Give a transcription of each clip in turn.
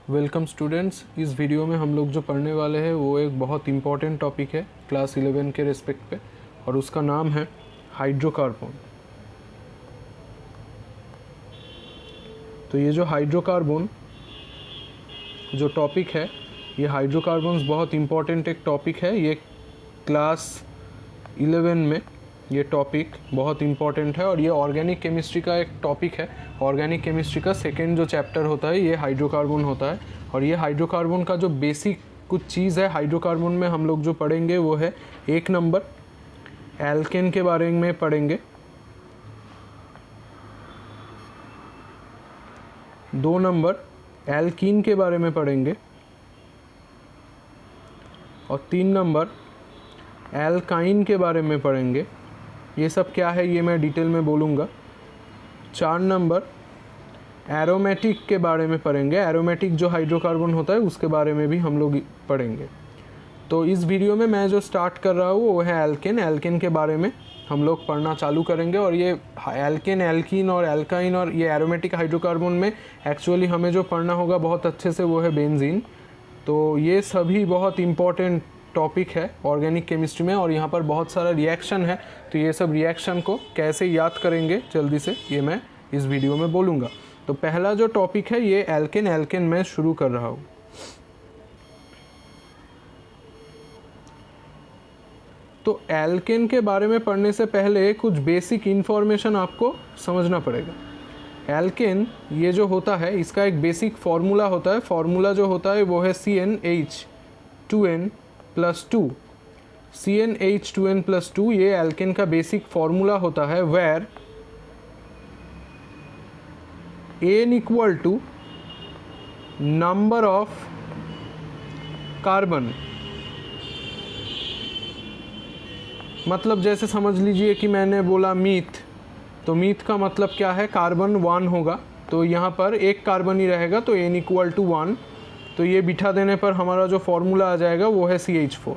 Welcome students. इस video में हम लोग जो पढ़ने वाले हैं वो एक बहुत इम्पॉर्टेंट टॉपिक है क्लास 11 के रिस्पेक्ट पे, और उसका नाम है हाइड्रोकार्बन। तो ये जो हाइड्रोकार्बन जो टॉपिक है, ये हाइड्रोकार्बन्स बहुत इम्पॉर्टेंट एक टॉपिक है। ये क्लास 11 में ये टॉपिक बहुत इम्पॉर्टेंट है और ये ऑर्गेनिक केमिस्ट्री का एक टॉपिक है। ऑर्गेनिक केमिस्ट्री का सेकेंड जो चैप्टर होता है ये हाइड्रोकार्बन होता है। और ये हाइड्रोकार्बन का जो बेसिक कुछ चीज़ है हाइड्रोकार्बन में हम लोग जो पढ़ेंगे वो है, एक नंबर एल्केन के बारे में पढ़ेंगे, दो नंबर एल्कीन के बारे में पढ़ेंगे, और तीन नंबर एल्काइन के बारे में पढ़ेंगे। ये सब क्या है ये मैं डिटेल में बोलूँगा। चार नंबर एरोमेटिक के बारे में पढ़ेंगे, एरोमेटिक जो हाइड्रोकार्बन होता है उसके बारे में भी हम लोग पढ़ेंगे। तो इस वीडियो में मैं जो स्टार्ट कर रहा हूँ वो है एल्केन। एल्केन के बारे में हम लोग पढ़ना चालू करेंगे। और ये एल्केन, एल्कीन और एल्काइन और ये एरोमेटिक हाइड्रोकार्बन में एक्चुअली हमें जो पढ़ना होगा बहुत अच्छे से वो है बेंजीन। तो ये सभी बहुत इम्पॉर्टेंट टॉपिक है ऑर्गेनिक केमिस्ट्री में, और यहाँ पर बहुत सारा रिएक्शन है। तो ये सब रिएक्शन को कैसे याद करेंगे जल्दी से ये मैं इस वीडियो में बोलूँगा। तो पहला जो टॉपिक है ये एल्केन। एल्केन मैं शुरू कर रहा हूँ। तो एल्केन के बारे में पढ़ने से पहले कुछ बेसिक इन्फॉर्मेशन आपको समझना पड़ेगा। एल्केन ये जो होता है इसका एक बेसिक फार्मूला होता है। फार्मूला जो होता है वो है CnH2n+2। CnH2n+2 ये एल्केन का बेसिक फार्मूला होता है, where n equal to number of carbon. मतलब जैसे समझ लीजिए कि मैंने बोला मीथ, तो मीथ का मतलब क्या है, कार्बन 1 होगा, तो यहाँ पर एक कार्बन ही रहेगा, तो n इक्वल टू 1। तो ये बिठा देने पर हमारा जो फॉर्मूला आ जाएगा वो है CH4।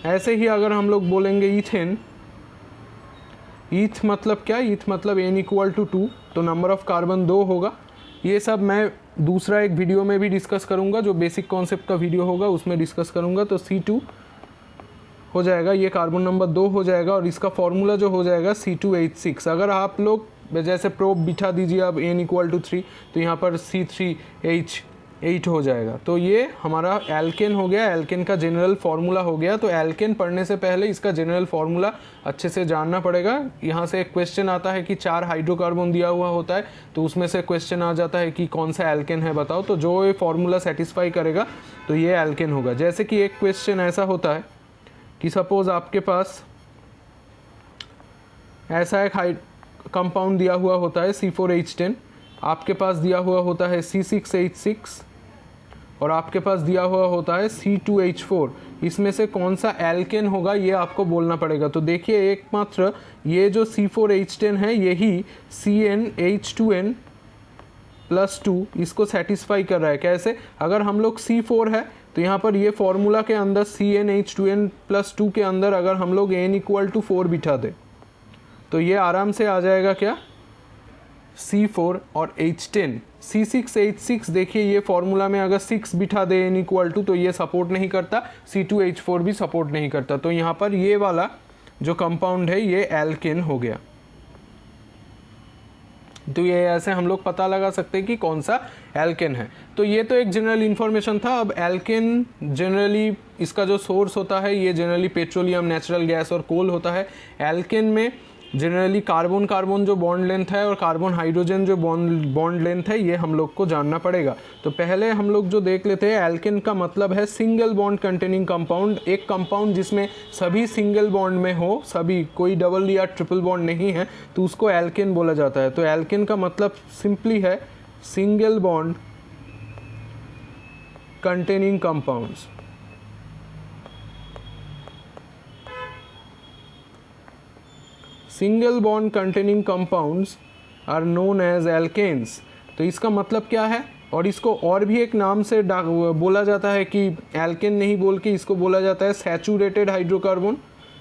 ऐसे ही अगर हम लोग बोलेंगे ईथेन, ईथ मतलब क्या, ईथ मतलब n इक्वल टू 2, तो नंबर ऑफ कार्बन 2 होगा। ये सब मैं दूसरा एक वीडियो में भी डिस्कस करूँगा, जो बेसिक कॉन्सेप्ट का वीडियो होगा उसमें डिस्कस करूँगा। तो C2 हो जाएगा, ये कार्बन नंबर 2 हो जाएगा, और इसका फॉर्मूला जो हो जाएगा C2H6। अगर आप लोग जैसे प्रोब बिठा दीजिए अब n इक्वल टू 3, तो यहाँ पर C3H8 हो जाएगा। तो ये हमारा एल्केन हो गया, एल्केन का जनरल फार्मूला हो गया। तो एल्केन पढ़ने से पहले इसका जनरल फार्मूला अच्छे से जानना पड़ेगा। यहाँ से एक क्वेश्चन आता है कि 4 हाइड्रोकार्बन दिया हुआ होता है, तो उसमें से क्वेश्चन आ जाता है कि कौन सा एल्केन है बताओ। तो जो ये फार्मूला सेटिस्फाई करेगा तो ये एल्केन होगा। जैसे कि एक क्वेश्चन ऐसा होता है कि सपोज आपके पास ऐसा एक कंपाउंड दिया हुआ होता है C4H10, आपके पास दिया हुआ होता है C6H6, और आपके पास दिया हुआ होता है C2H4। इसमें से कौन सा एल्केन होगा ये आपको बोलना पड़ेगा। तो देखिए एकमात्र ये जो C4H10 है यही CnH2n+2 इसको सेटिस्फाई कर रहा है। कैसे, अगर हम लोग C4 है तो यहाँ पर ये फॉर्मूला के अंदर CnH2n+2 के अंदर अगर हम लोग n इक्वल टू 4 बिठा दें तो ये आराम से आ जाएगा क्या, C4 और H10। C6H6 देखिए ये फॉर्मूला में अगर 6 बिठा दे n इक्वल टू तो ये सपोर्ट नहीं करता, C2H4 भी सपोर्ट नहीं करता। तो यहाँ पर ये वाला जो कंपाउंड है ये एल्केन हो गया। तो ये ऐसे हम लोग पता लगा सकते हैं कि कौन सा एल्केन है। तो ये तो एक जनरल इन्फॉर्मेशन था। अब एल्केन जनरली इसका जो सोर्स होता है ये जनरली पेट्रोलियम, नेचुरल गैस और कोल होता है। एल्केन में जनरली कार्बन कार्बन जो बॉन्ड लेंथ है और कार्बन हाइड्रोजन जो बॉन्ड लेंथ है ये हम लोग को जानना पड़ेगा। तो पहले हम लोग जो देख लेते हैं, एल्केन का मतलब है सिंगल बॉन्ड कंटेनिंग कंपाउंड। एक कंपाउंड जिसमें सभी सिंगल बॉन्ड में हो, सभी, कोई डबल या ट्रिपल बॉन्ड नहीं है, तो उसको एल्केन बोला जाता है। तो एल्केन का मतलब सिंपली है single bond containing compounds. Single bond containing compounds are known as alkanes. तो इसका मतलब क्या है, और इसको और भी एक नाम से बोला जाता है कि एल्केन नहीं बोल के इसको बोला जाता है सैचुरेटेड हाइड्रोकार्बन।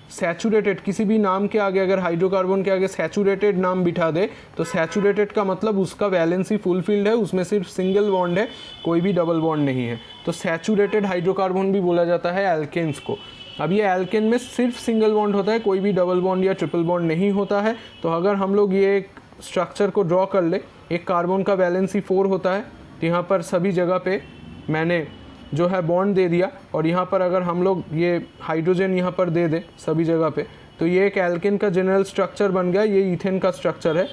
सैचुरेटेड, किसी भी नाम के आगे अगर हाइड्रोकार्बन के आगे सैचुरेटेड नाम बिठा दे तो सैचुरेटेड का मतलब उसका वैलेंसी फुलफिल्ड है, उसमें सिर्फ सिंगल बॉन्ड है, कोई भी डबल बॉन्ड नहीं है, तो सैचुरेटेड हाइड्रोकार्बन भी बोला जाता है एल्केन्स को। अब ये एल्केन में सिर्फ सिंगल बॉन्ड होता है, कोई भी डबल बॉन्ड या ट्रिपल बॉन्ड नहीं होता है। तो अगर हम लोग ये एक स्ट्रक्चर को ड्रॉ कर ले, एक कार्बन का वैलेंसी 4 होता है, तो यहाँ पर सभी जगह पे मैंने जो है बॉन्ड दे दिया, और यहाँ पर अगर हम लोग ये हाइड्रोजन यहाँ पर दे दे सभी जगह पे, तो ये एक एल्केन का जनरल स्ट्रक्चर बन गया। ये ईथेन का स्ट्रक्चर है,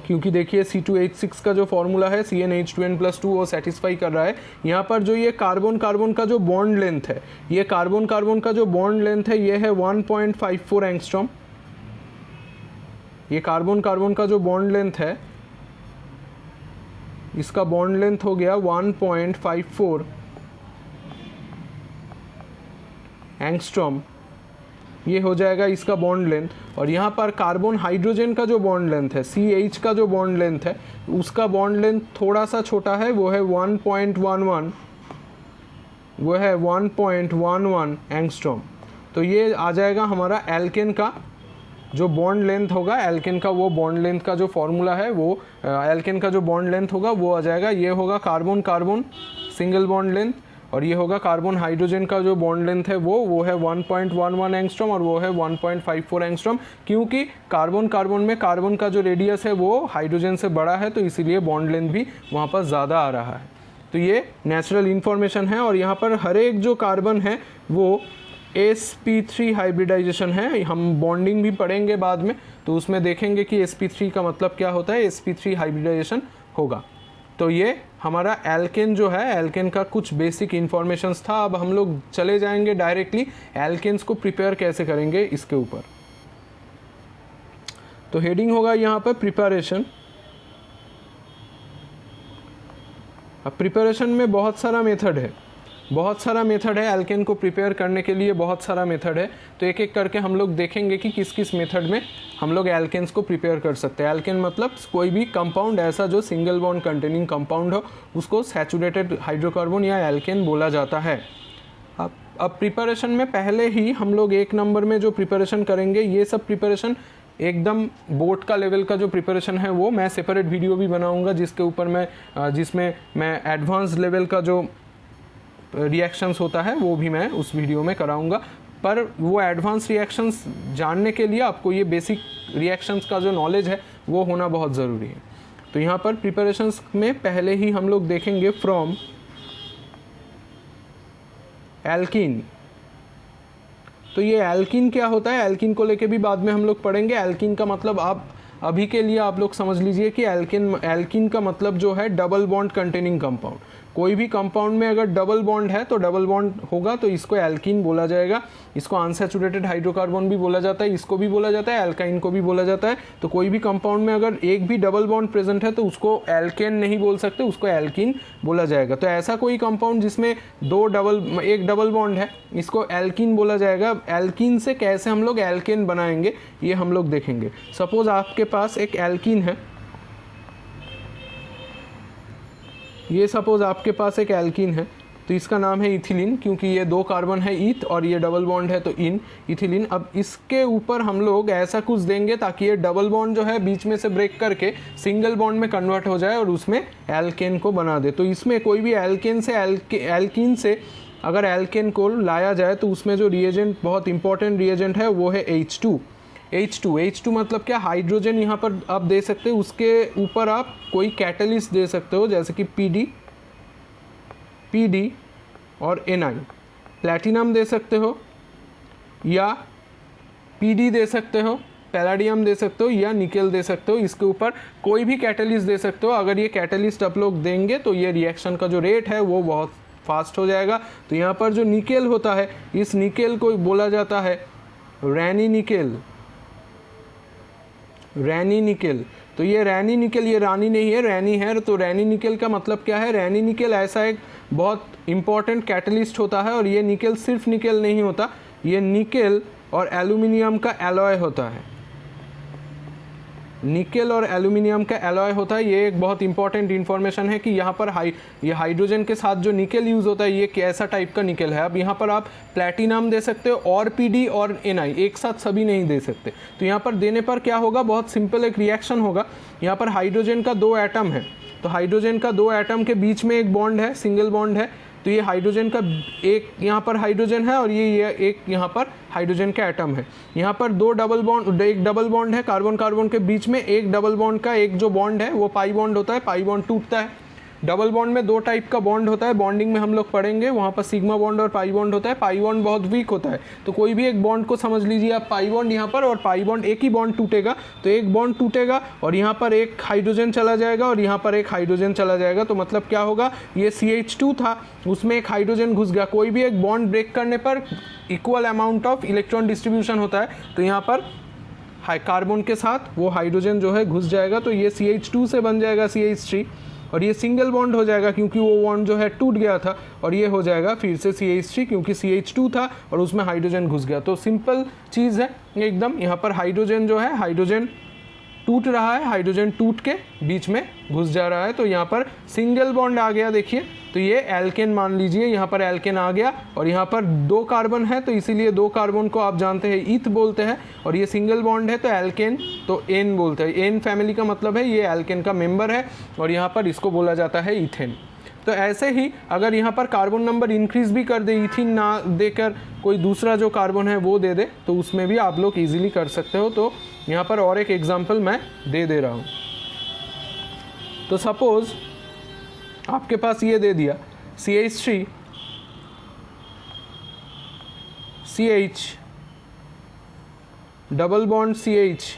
क्योंकि देखिए C2H6 का जो फॉर्मूला है CnH2n+2 वो सेटिस्फाई कर रहा है। यहाँ पर जो ये कार्बन कार्बन का जो बॉन्ड लेंथ है, ये कार्बन कार्बन का जो बॉन्ड लेंथ है ये है 1.54 एंगस्ट्रॉम। ये कार्बन कार्बन का जो बॉन्ड लेंथ है, इसका बॉन्ड लेंथ हो गया 1.54 एंगस्ट्रॉम, ये हो जाएगा इसका बॉन्ड लेंथ। और यहाँ पर कार्बन हाइड्रोजन का जो बॉन्ड लेंथ है, CH का जो बॉन्ड लेंथ है, उसका बॉन्ड लेंथ थोड़ा सा छोटा है, वो है 1.11 एंगस्ट्रॉम। तो ये आ जाएगा हमारा एल्केन का जो बॉन्ड लेंथ होगा, एल्केन का वो बॉन्ड लेंथ का जो फॉर्मूला है, वो एल्केन का जो बॉन्ड लेंथ होगा वो आ जाएगा, ये होगा carbon carbon single bond length, और ये होगा कार्बन हाइड्रोजन का जो बॉन्ड लेंथ है वो है 1.11 एंगस्ट्रॉम, और वो है 1.54 एंगस्ट्रॉम। क्योंकि कार्बन कार्बन में कार्बन का जो रेडियस है वो हाइड्रोजन से बड़ा है, तो इसीलिए बॉन्ड लेंथ भी वहाँ पर ज़्यादा आ रहा है। तो ये नेचुरल इन्फॉर्मेशन है। और यहाँ पर हर एक जो कार्बन है वो sp3 हाइब्रिडाइजेशन है। हम बॉन्डिंग भी पढ़ेंगे बाद में, तो उसमें देखेंगे कि sp3 का मतलब क्या होता है, sp3 हाइब्रिडाइजेशन होगा। तो ये हमारा एल्केन जो है, एल्केन का कुछ बेसिक इन्फॉर्मेशंस था। अब हम लोग चले जाएंगे डायरेक्टली एल्केन्स को प्रिपेयर कैसे करेंगे इसके ऊपर। तो हेडिंग होगा यहाँ पर प्रिपरेशन। अब प्रिपरेशन में बहुत सारा मेथड है, एल्केन को प्रिपेयर करने के लिए बहुत सारा मेथड है। तो एक एक करके हम लोग देखेंगे कि किस किस मेथड में हम लोग एल्केन्स को प्रिपेयर कर सकते हैं। एल्केन मतलब कोई भी कंपाउंड ऐसा जो सिंगल बॉन्ड कंटेनिंग कंपाउंड हो, उसको सैचुरेटेड हाइड्रोकार्बन या एल्केन बोला जाता है। अब प्रिपरेशन में पहले ही हम लोग 1 नंबर में जो प्रिपरेशन करेंगे, ये सब प्रिपरेशन एकदम बोर्ड का लेवल का जो प्रिपरेशन है वो मैं सेपरेट वीडियो भी बनाऊंगा, जिसमें मैं एडवांस लेवल का जो रिएक्शंस होता है वो भी मैं उस वीडियो में कराऊंगा। पर वो एडवांस रिएक्शंस जानने के लिए आपको ये बेसिक रिएक्शंस का जो नॉलेज है वो होना बहुत ज़रूरी है। तो यहाँ पर प्रिपरेशंस में पहले ही हम लोग देखेंगे फ्रॉम एल्कीन। तो ये एल्कीन क्या होता है, एल्कीन को लेके भी बाद में हम लोग पढ़ेंगे। एल्कीन का मतलब आप अभी के लिए आप लोग समझ लीजिए कि एल्कीन का मतलब जो है डबल बॉन्ड कंटेनिंग कंपाउंड। कोई भी कंपाउंड में अगर डबल बॉन्ड है तो डबल बॉन्ड होगा तो इसको एल्कीन बोला जाएगा। इसको अनसैचुरेटेड हाइड्रोकार्बन भी बोला जाता है, इसको भी बोला जाता है, एल्काइन को भी बोला जाता है। तो कोई भी कंपाउंड में अगर एक भी डबल बॉन्ड प्रेजेंट है तो उसको एल्केन नहीं बोल सकते, उसको एल्कीन बोला जाएगा। तो ऐसा कोई कंपाउंड जिसमें एक डबल बॉन्ड है, इसको एल्कीन बोला जाएगा। एल्कीन से कैसे हम लोग एल्केन बनाएंगे ये हम लोग देखेंगे। सपोज आपके पास एक एल्कीन है, ये सपोज आपके पास एक एल्कीन है, तो इसका नाम है इथिलीन, क्योंकि ये 2 कार्बन है ईथ और ये डबल बॉन्ड है तो इन, इथिलीन। अब इसके ऊपर हम लोग ऐसा कुछ देंगे ताकि ये डबल बॉन्ड जो है बीच में से ब्रेक करके सिंगल बॉन्ड में कन्वर्ट हो जाए और उसमें एल्केन को बना दे। तो इसमें कोई भी एल्कीन से अगर एल्केन को लाया जाए तो उसमें जो रिएजेंट, बहुत इंपॉर्टेंट रिएजेंट है वो है H2 मतलब क्या, हाइड्रोजन यहाँ पर आप दे सकते हो, उसके ऊपर आप कोई कैटलिस्ट दे सकते हो, जैसे कि PD और Ni। प्लैटिनम दे सकते हो या PD दे सकते हो, पैलाडियम दे सकते हो या निकेल दे सकते हो। इसके ऊपर कोई भी कैटलिस्ट दे सकते हो। अगर ये कैटलिस्ट आप लोग देंगे तो ये रिएक्शन का जो रेट है वो बहुत फास्ट हो जाएगा। तो यहाँ पर जो निकेल होता है, इस निकेल को बोला जाता है रैनी निकेल। तो ये रैनी निकेल, ये रानी नहीं है, रैनी है। तो रैनी निकेल का मतलब क्या है, रैनी निकेल ऐसा एक बहुत इंपॉर्टेंट कैटलिस्ट होता है। और ये निकेल सिर्फ निकेल नहीं होता, ये निकेल और एल्यूमिनियम का एलॉय होता है। निकेल और एल्यूमिनियम का एलॉय होता है। ये एक बहुत इंपॉर्टेंट इन्फॉर्मेशन है कि यहाँ पर ये हाइड्रोजन के साथ जो निकेल यूज़ होता है ये कैसा टाइप का निकेल है। अब यहाँ पर आप प्लैटिनम दे सकते हो और पीडी और एनआई, एक साथ सभी नहीं दे सकते। तो यहाँ पर देने पर क्या होगा, बहुत सिंपल एक रिएक्शन होगा। यहाँ पर हाइड्रोजन का 2 एटम है, तो हाइड्रोजन का 2 एटम के बीच में एक बॉन्ड है, सिंगल बॉन्ड है। तो ये हाइड्रोजन का एक यहाँ पर हाइड्रोजन है और ये एक यहाँ पर हाइड्रोजन का एटम है। यहाँ पर एक डबल बॉन्ड है कार्बन कार्बन के बीच में। एक डबल बॉन्ड का एक जो बॉन्ड है वो पाई बॉन्ड होता है, पाई बॉन्ड टूटता है। डबल बॉन्ड में 2 टाइप का बॉन्ड होता है, बॉन्डिंग में हम लोग पढ़ेंगे, वहाँ पर सिग्मा बॉन्ड और पाई बॉन्ड होता है। पाई बॉन्ड बहुत वीक होता है, तो कोई भी एक बॉन्ड को समझ लीजिए आप पाई बॉन्ड यहाँ पर, और पाई बॉन्ड एक ही बॉन्ड टूटेगा, तो एक बॉन्ड टूटेगा और यहाँ पर एक हाइड्रोजन चला जाएगा और यहाँ पर एक हाइड्रोजन चला जाएगा। तो मतलब क्या होगा, ये CH2 था, उसमें एक हाइड्रोजन घुस गया। कोई भी एक बॉन्ड ब्रेक करने पर equal amount of electron distribution होता है, तो यहाँ पर कार्बन के साथ वो हाइड्रोजन जो है घुस जाएगा, तो ये CH2 से बन जाएगा CH3 और ये सिंगल बॉन्ड हो जाएगा क्योंकि वो बॉन्ड जो है टूट गया था, और ये हो जाएगा फिर से CH3 क्योंकि CH2 था और उसमें हाइड्रोजन घुस गया। तो सिंपल चीज़ है एकदम। यहाँ पर हाइड्रोजन जो है, हाइड्रोजन टूट रहा है, हाइड्रोजन टूट के बीच में घुस जा रहा है, तो यहाँ पर सिंगल बॉन्ड आ गया। देखिए, तो ये एल्केन मान लीजिए, यहाँ पर एल्केन आ गया और यहाँ पर 2 कार्बन है, तो इसीलिए 2 कार्बन को आप जानते हैं ईथ बोलते हैं, और ये सिंगल बॉन्ड है तो एल्केन, तो एन बोलते हैं। एन फैमिली का मतलब है ये एल्केन का मेंबर है और यहाँ पर इसको बोला जाता है इथेन। तो ऐसे ही अगर यहाँ पर कार्बन नंबर इंक्रीज भी कर दे, इथिन ना देकर कोई दूसरा जो कार्बन है वो दे दे, तो उसमें भी आप लोग इजीली कर सकते हो। तो यहाँ पर और एक एग्जांपल मैं दे रहा हूँ। तो सपोज आपके पास ये दे दिया CH3 CH double bond CH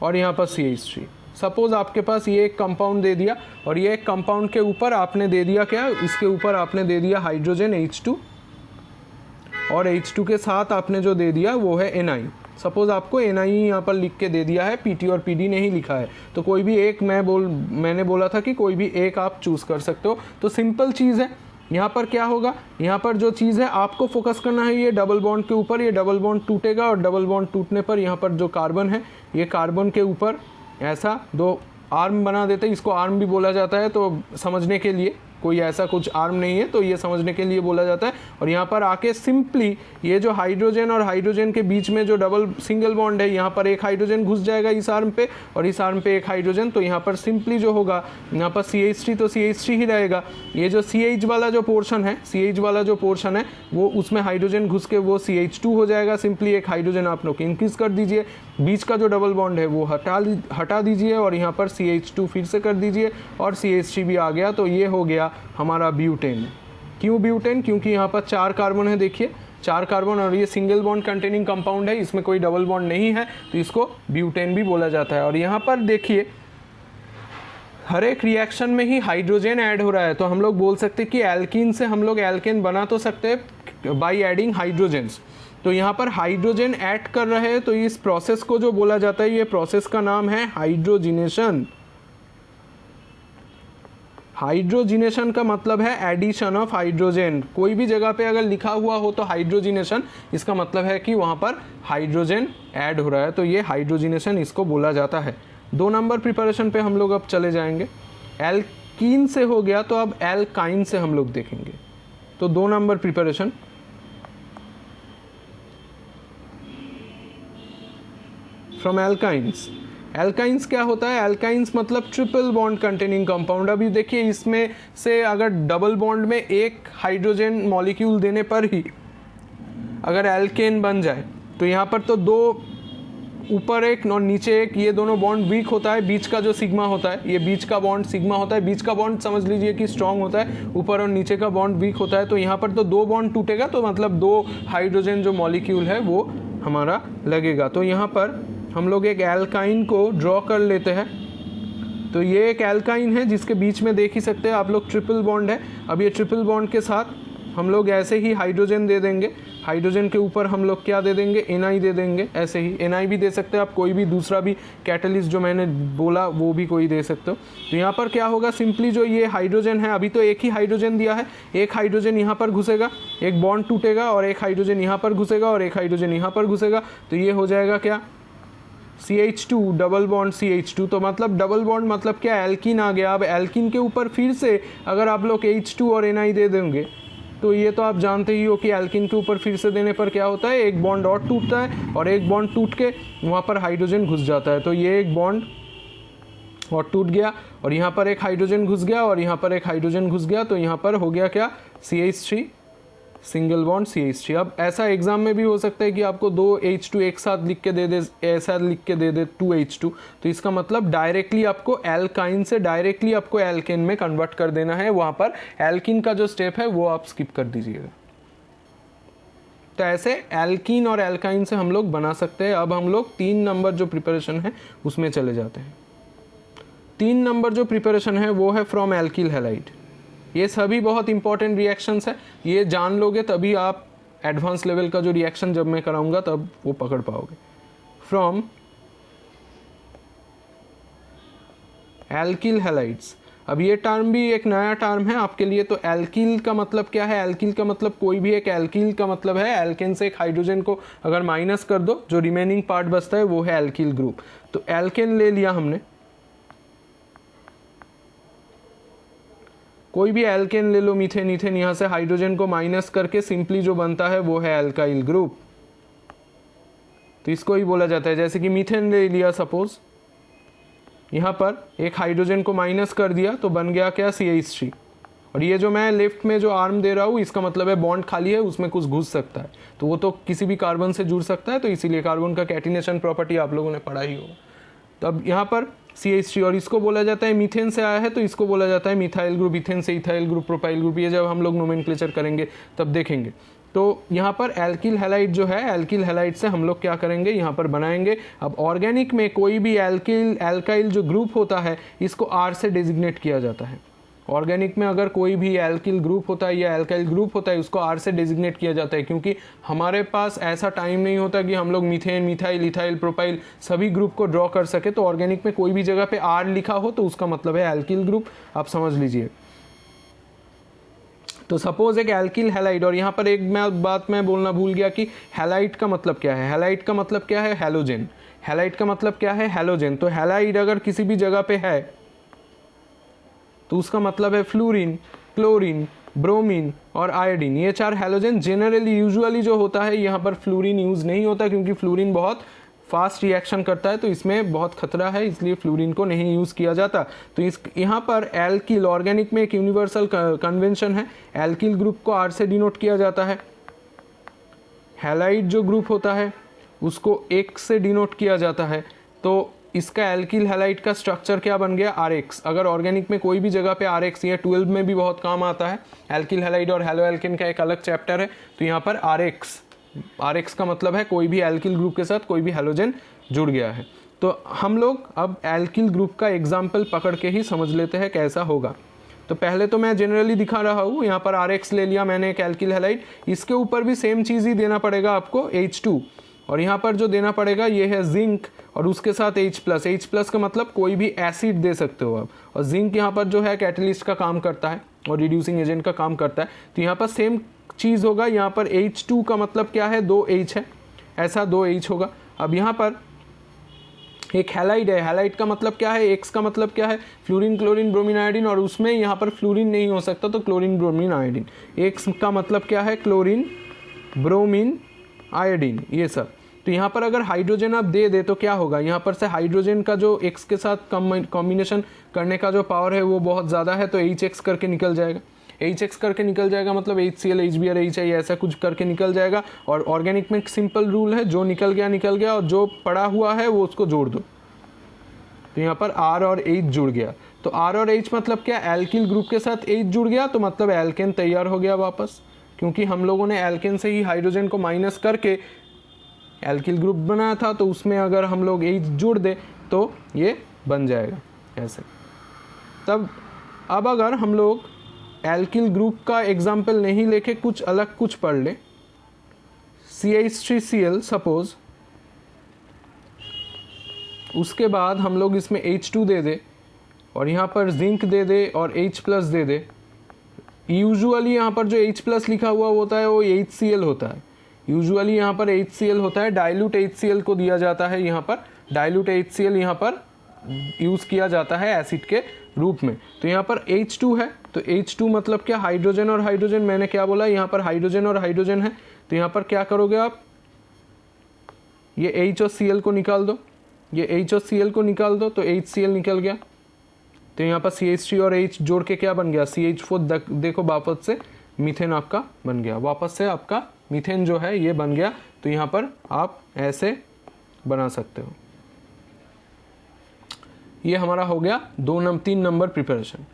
और यहाँ पर CH3। सपोज आपके पास ये एक कंपाउंड दे दिया और ये एक कंपाउंड के ऊपर आपने दे दिया क्या, इसके ऊपर आपने दे दिया हाइड्रोजन H2 और H2 के साथ आपने जो दे दिया वो है Ni। सपोज आपको Ni यहाँ पर लिख के दे दिया है, PT और PD नहीं लिखा है, तो कोई भी एक मैंने बोला था कि कोई भी एक आप चूज़ कर सकते हो। तो सिंपल चीज़ है, यहाँ पर क्या होगा, यहाँ पर जो चीज़ है आपको फोकस करना है ये डबल बॉन्ड के ऊपर। ये डबल बॉन्ड टूटेगा और डबल बॉन्ड टूटने पर यहाँ पर जो कार्बन है, ये कार्बन के ऊपर ऐसा 2 आर्म बना देते हैं। इसको आर्म भी बोला जाता है, तो समझने के लिए, कोई ऐसा कुछ आर्म नहीं है तो ये समझने के लिए बोला जाता है। और यहाँ पर आके सिंपली ये जो हाइड्रोजन और हाइड्रोजन के बीच में जो डबल सिंगल बॉन्ड है, यहाँ पर एक हाइड्रोजन घुस जाएगा इस आर्म पे और इस आर्म पे एक हाइड्रोजन। तो यहाँ पर सिंपली जो होगा, यहाँ पर CH3 तो CH3 ही रहेगा। ये जो CH वाला जो पोर्शन है, CH वाला जो पोर्शन है वो उसमें हाइड्रोजन घुस के वो CH2 हो जाएगा। सिंपली एक हाइड्रोजन आप लोग इंक्रीज कर दीजिए, बीच का जो डबल बॉन्ड है वो हटा दीजिए और यहाँ पर CH2 फिर से कर दीजिए और CH3 भी आ गया। तो ये हो गया हमारा ब्यूटेन। क्यों ब्यूटेन? क्योंकि यहाँ पर 4 कार्बन है, देखिए 4 कार्बन और ये सिंगल बॉन्ड कंटेनिंग कंपाउंड है, इसमें कोई डबल बॉन्ड नहीं है, तो इसको ब्यूटेन भी बोला जाता है। और यहाँ पर देखिए हर एक रिएक्शन में ही हाइड्रोजन ऐड हो रहा है, तो हम लोग बोल सकते हैं कि एल्कीन से हम लोग एल्केन बना तो सकते हैं बाई एडिंग हाइड्रोजन्स। तो यहाँ पर हाइड्रोजन ऐड कर रहे हैं, तो इस प्रोसेस को जो बोला जाता है, ये प्रोसेस का नाम है हाइड्रोजिनेशन। हाइड्रोजिनेशन का मतलब है एडिशन ऑफ हाइड्रोजन। कोई भी जगह पे अगर लिखा हुआ हो तो हाइड्रोजिनेशन, इसका मतलब है कि वहाँ पर हाइड्रोजन ऐड हो रहा है, तो ये हाइड्रोजिनेशन इसको बोला जाता है। 2 नंबर प्रिपरेशन पे हम लोग अब चले जाएंगे। एल्कीन से हो गया, तो अब एल्काइन से हम लोग देखेंगे। तो 2 number preparation, from alkynes. Alkynes क्या होता है? एल्काइंस मतलब ट्रिपल बॉन्ड कंटेनिंग कंपाउंड। अभी देखिए इसमें से अगर डबल बॉन्ड में एक हाइड्रोजन मॉलिक्यूल देने पर ही अगर एल्केन बन जाए, तो यहाँ पर तो 2 ऊपर एक और नीचे एक, ये दोनों बॉन्ड वीक होता है। बीच का जो सिग्मा होता है, ये बीच का बॉन्ड सिग्मा होता है। बीच का बॉन्ड समझ लीजिए कि स्ट्रॉन्ग होता है, ऊपर और नीचे का बॉन्ड वीक होता है। तो यहाँ पर तो 2 बॉन्ड टूटेगा, तो मतलब 2 हाइड्रोजन जो मॉलिक्यूल है वो हमारा लगेगा। तो यहाँ पर हम लोग एक एल्काइन को ड्रॉ कर लेते हैं। तो ये एक एल्काइन है जिसके बीच में देख ही सकते हैं आप लोग ट्रिपल बॉन्ड है। अब ये ट्रिपल बॉन्ड के साथ हम लोग ऐसे ही हाइड्रोजन दे देंगे। हाइड्रोजन के ऊपर हम लोग क्या दे देंगे, Na दे देंगे। ऐसे ही Na भी दे सकते हैं आप, कोई भी दूसरा भी कैटलिस्ट जो मैंने बोला वो भी कोई दे सकते हो। तो यहाँ पर क्या होगा, सिंपली जो ये हाइड्रोजन है, अभी तो एक ही हाइड्रोजन दिया है, एक हाइड्रोजन यहाँ पर घुसेगा, एक बॉन्ड टूटेगा और एक हाइड्रोजन यहाँ पर घुसेगा और एक हाइड्रोजन यहाँ पर घुसेगा, तो ये हो जाएगा क्या, CH2 डबल बॉन्ड CH2। तो मतलब डबल बॉन्ड मतलब क्या, एल्कीन आ गया। अब एल्कीन के ऊपर फिर से अगर आप लोग H2 और Na दे देंगे तो ये तो आप जानते ही हो कि एल्कीन के ऊपर फिर से देने पर क्या होता है, एक बॉन्ड और टूटता है और एक बॉन्ड टूट के वहाँ पर हाइड्रोजन घुस जाता है। तो ये एक बॉन्ड और टूट गया और यहाँ पर एक हाइड्रोजन घुस गया और यहाँ पर एक हाइड्रोजन घुस गया, तो यहाँ पर हो गया क्या, CH3 सिंगल बॉन्ड CH3। अब ऐसा एग्जाम में भी हो सकता है कि आपको 2 H2 एक साथ लिख के दे दे, ऐसा लिख के दे दे 2 H2, तो इसका मतलब डायरेक्टली आपको एल्काइन से डायरेक्टली आपको एल्केन में कन्वर्ट कर देना है। वहाँ पर एल्कीन का जो स्टेप है वो आप स्किप कर दीजिएगा। तो ऐसे एल्कीन और एल्काइन से हम लोग बना सकते हैं। अब हम लोग 3 नंबर जो प्रिपरेशन है उसमें चले जाते हैं। 3 नंबर जो प्रिपरेशन है वो है फ्रॉम एल्किल हैलाइड। ये सभी बहुत इंपॉर्टेंट रिएक्शंस है, ये जान लोगे तभी आप एडवांस लेवल का जो रिएक्शन जब मैं कराऊंगा तब वो पकड़ पाओगे। फ्रॉम एल्किल हैलाइड्स, अब ये टर्म भी एक नया टर्म है आपके लिए। तो एल्किल का मतलब क्या है, एल्किल का मतलब कोई भी एक, एल्किल का मतलब है एल्केन से एक हाइड्रोजन को अगर माइनस कर दो जो रिमेनिंग पार्ट बचता है वो है एल्किल ग्रुप। तो एल्केन ले लिया हमने, कोई भी एल्केन ले लो, मीथेन ईथेन, यहाँ से हाइड्रोजन को माइनस करके सिंपली जो बनता है वो है एल्काइल ग्रुप। तो इसको ही बोला जाता है, जैसे कि मीथेन ले लिया सपोज, यहाँ पर एक हाइड्रोजन को माइनस कर दिया तो बन गया क्या, CH3। और ये जो मैं लेफ्ट में जो आर्म दे रहा हूँ इसका मतलब है बॉन्ड खाली है, उसमें कुछ घुस सकता है, तो वो तो किसी भी कार्बन से जुड़ सकता है, तो इसीलिए कार्बन का कैटिनेशन प्रॉपर्टी आप लोगों ने पढ़ा ही होगा। तो अब यहाँ पर CH3 और इसको बोला जाता है, मीथेन से आया है तो इसको बोला जाता है मिथाइल ग्रुप, इथेन से इथाइल ग्रुप, प्रोपाइल ग्रुप। ये जब हम लोग नोमेनक्लेचर करेंगे तब देखेंगे। तो यहाँ पर एल्किल हैलाइड जो है, एल्किल हैलाइड से हम लोग क्या करेंगे, यहाँ पर बनाएंगे। अब ऑर्गेनिक में कोई भी एल्काइल जो ग्रुप होता है इसको R से डेजिग्नेट किया जाता है। ऑर्गेनिक में अगर कोई भी एल्किल ग्रुप होता है या एल्काइल ग्रुप होता है उसको R से डेजिग्नेट किया जाता है, क्योंकि हमारे पास ऐसा टाइम नहीं होता कि हम लोग मीथेन, मिथाइल, इथाइल, प्रोपाइल सभी ग्रुप को ड्रॉ कर सके। तो ऑर्गेनिक में कोई भी जगह पे R लिखा हो तो उसका मतलब है एल्किल ग्रुप, आप समझ लीजिए। तो सपोज एक एल्किल हैलाइड, और यहाँ पर एक बात मैं बोलना भूल गया कि हैलाइड का मतलब क्या है। हैलाइड का मतलब क्या है, हैलोजन। हैलाइड का मतलब क्या है, हैलोजन। तो हैलाइड अगर किसी भी जगह पे है तो उसका मतलब है फ्लोरीन, क्लोरीन, ब्रोमीन और आयोडीन, ये 4 हैलोजन। जनरली यूजुअली जो होता है यहाँ पर फ्लोरीन यूज़ नहीं होता, क्योंकि फ्लोरीन बहुत फास्ट रिएक्शन करता है तो इसमें बहुत खतरा है, इसलिए फ्लोरीन को नहीं यूज़ किया जाता। तो इस यहाँ पर एल्किल, ऑर्गेनिक में एक यूनिवर्सल कन्वेंशन है, एल्किल ग्रुप को R से डिनोट किया जाता है। हैलाइड जो ग्रुप होता है उसको X से डिनोट किया जाता है। तो इसका एल्किल हैलाइड का स्ट्रक्चर क्या बन गया, RX। अगर ऑर्गेनिक में कोई भी जगह पे RX, ये 12 में भी बहुत काम आता है। एल्किल हैलाइड और हैलो एल्केन का एक अलग चैप्टर है। तो यहाँ पर RX का मतलब है कोई भी एल्किल ग्रुप के साथ कोई भी हैलोजन जुड़ गया है। तो हम लोग अब एल्किल ग्रुप का एग्जाम्पल पकड़ के ही समझ लेते हैं कैसा होगा। तो पहले तो मैं जनरली दिखा रहा हूँ, यहाँ पर RX ले लिया मैंने एक एल्किल हैलाइड, इसके ऊपर भी सेम चीज़ ही देना पड़ेगा आपको, H2। और यहाँ पर जो देना पड़ेगा ये है जिंक और उसके साथ H+ का मतलब कोई भी एसिड दे सकते हो आप। और जिंक यहाँ पर जो है कैटलिस्ट का काम करता है और रिड्यूसिंग एजेंट का काम करता है। तो यहाँ पर सेम चीज़ होगा, यहाँ पर H2 का मतलब क्या है, 2 H है, ऐसा 2 H होगा। अब यहाँ पर एक हैलाइड है, हैलाइड का मतलब क्या है, X का मतलब क्या है, फ्लोरीन, क्लोरीन, ब्रोमीन, आयोडीन, और उसमें यहाँ पर फ्लोरीन नहीं हो सकता तो क्लोरीन, ब्रोमीन, आयोडीन। X का मतलब क्या है, क्लोरीन, ब्रोमीन, आयोडीन, ये सब। तो यहाँ पर अगर हाइड्रोजन आप दे दे तो क्या होगा, यहाँ पर से हाइड्रोजन का जो X के साथ कॉम्बिनेशन करने का जो पावर है वो बहुत ज़्यादा है, तो HX करके निकल जाएगा। HX करके निकल जाएगा मतलब HCl, HBr, HI ऐसा कुछ करके निकल जाएगा। और ऑर्गेनिक में एक सिंपल रूल है, जो निकल गया और जो पड़ा हुआ है वो उसको जोड़ दो। तो यहाँ पर R और H जुड़ गया। तो R और H मतलब क्या, एल्किल ग्रुप के साथ H जुड़ गया तो मतलब एल्केन तैयार हो गया वापस, क्योंकि हम लोगों ने एल्केन से ही हाइड्रोजन को माइनस करके एल्किल ग्रुप बनाया था। तो उसमें अगर हम लोग H जोड़ दे तो ये बन जाएगा ऐसे। तब अब अगर हम लोग एल्किल ग्रुप का एग्जाम्पल नहीं लेके कुछ अलग कुछ पढ़ ले, CH3Cl सपोज, उसके बाद हम लोग इसमें H2 दे दे और यहाँ पर जिंक दे दे और H+ दे दे। यूजुअली यहाँ पर जो H+ लिखा हुआ होता है वो HCl होता है। यूजुअली यहाँ पर HCl होता है, डाइल्यूट HCl को दिया जाता है। यहाँ पर डाइल्यूट HCl यहाँ पर यूज़ किया जाता है एसिड के रूप में। तो यहाँ पर H2 है, तो H2 मतलब क्या, हाइड्रोजन और हाइड्रोजन। मैंने क्या बोला, यहाँ पर हाइड्रोजन और हाइड्रोजन है। तो यहाँ पर क्या करोगे आप, ये H और Cl को निकाल दो, ये H और Cl को निकाल दो, तो HCl निकल गया। तो यहाँ पर CH3 और H जोड़ के क्या बन गया, CH4। देखो वापस से मीथेन आपका बन गया, वापस से आपका मीथेन जो है ये बन गया। तो यहाँ पर आप ऐसे बना सकते हो। ये हमारा हो गया 3 नंबर प्रिपरेशन।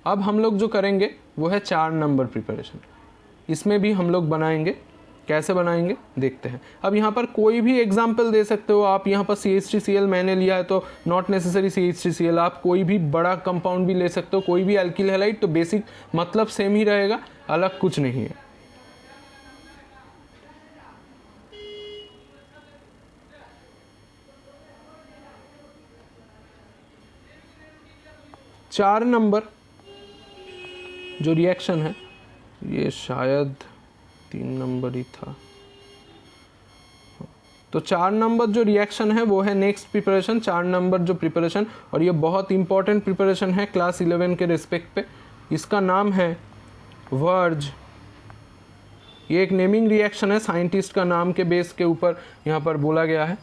अब हम लोग जो करेंगे वो है 4 नंबर प्रिपरेशन। इसमें भी हम लोग बनाएंगे, कैसे बनाएंगे देखते हैं। अब यहाँ पर कोई भी एग्जाम्पल दे सकते हो आप। यहाँ पर CH3Cl मैंने लिया है तो नॉट नेसेसरी CH3Cl, आप कोई भी बड़ा कंपाउंड भी ले सकते हो, कोई भी एल्किल हैलाइड। तो बेसिक मतलब सेम ही रहेगा, अलग कुछ नहीं है। चार नंबर जो रिएक्शन है, ये शायद 3 नंबर ही था। तो 4 नंबर जो रिएक्शन है वो है नेक्स्ट प्रिपरेशन, 4 नंबर जो प्रिपरेशन। और ये बहुत इंपॉर्टेंट प्रिपरेशन है क्लास 11 के रिस्पेक्ट पे। इसका नाम है वर्ज। ये एक नेमिंग रिएक्शन है, साइंटिस्ट का नाम के बेस के ऊपर यहाँ पर बोला गया है।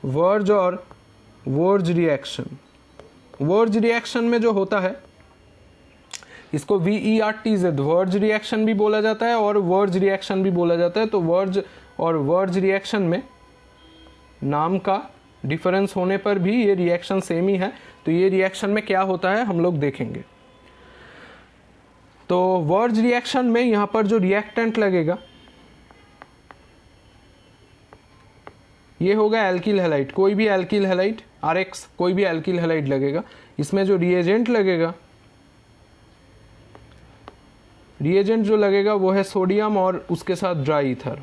वर्ज और वर्ज रिएक्शन। वर्ज रिएक्शन में जो होता है इसको VERTZ वर्ज रिएक्शन भी बोला जाता है और वर्ज रिएक्शन भी बोला जाता है। तो वर्ज और वर्ज रिएक्शन में नाम का डिफरेंस होने पर भी ये रिएक्शन सेम ही है। तो ये रिएक्शन में क्या होता है हम लोग देखेंगे। तो वर्ज रिएक्शन में यहाँ पर जो रिएक्टेंट लगेगा ये होगा एल्किल हैलाइड, कोई भी एल्किल हैलाइड, RX कोई भी एल्किल हैलाइड लगेगा। इसमें जो रिएजेंट लगेगा, रिएजेंट जो लगेगा वो है सोडियम और उसके साथ ड्राई ईथर,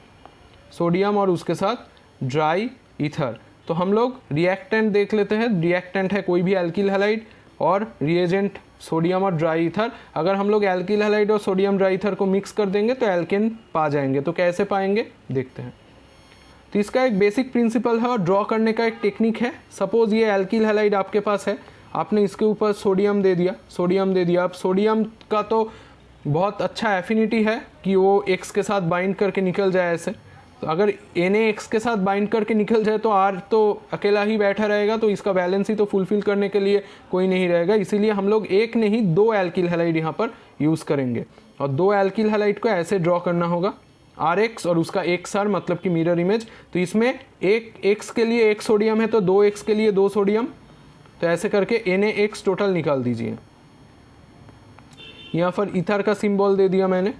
सोडियम और उसके साथ ड्राई ईथर। तो हम लोग रिएक्टेंट देख लेते हैं। रिएक्टेंट है कोई भी एल्किल हैलाइड और रिएजेंट सोडियम और ड्राई ईथर। अगर हम लोग एल्किल हैलाइड और सोडियम ड्राई ईथर को मिक्स कर देंगे तो एल्केन पा जाएंगे। तो कैसे पाएंगे देखते हैं। तो इसका एक बेसिक प्रिंसिपल है और ड्रॉ करने का एक टेक्निक है। सपोज ये एल्किल हैलाइड आपके पास है, आपने इसके ऊपर सोडियम दे दिया, सोडियम दे दिया। अब सोडियम का तो बहुत अच्छा एफिनिटी है कि वो X के साथ बाइंड करके निकल जाए ऐसे। तो अगर Na के साथ बाइंड करके निकल जाए तो R तो अकेला ही बैठा रहेगा, तो इसका बैलेंस ही तो फुलफिल करने के लिए कोई नहीं रहेगा। इसीलिए हम लोग एक नहीं 2 एल्किल हैलाइड यहाँ पर यूज़ करेंगे और 2 एल्किल हैलाइड को ऐसे ड्रॉ करना होगा। RX और उसका XR मतलब कि मिरर इमेज। तो इसमें एक X के लिए 1 सोडियम है तो 2X के लिए 2 सोडियम। तो ऐसे करके NaX टोटल निकाल दीजिए। यहाँ पर ईथर का सिंबल दे दिया मैंने।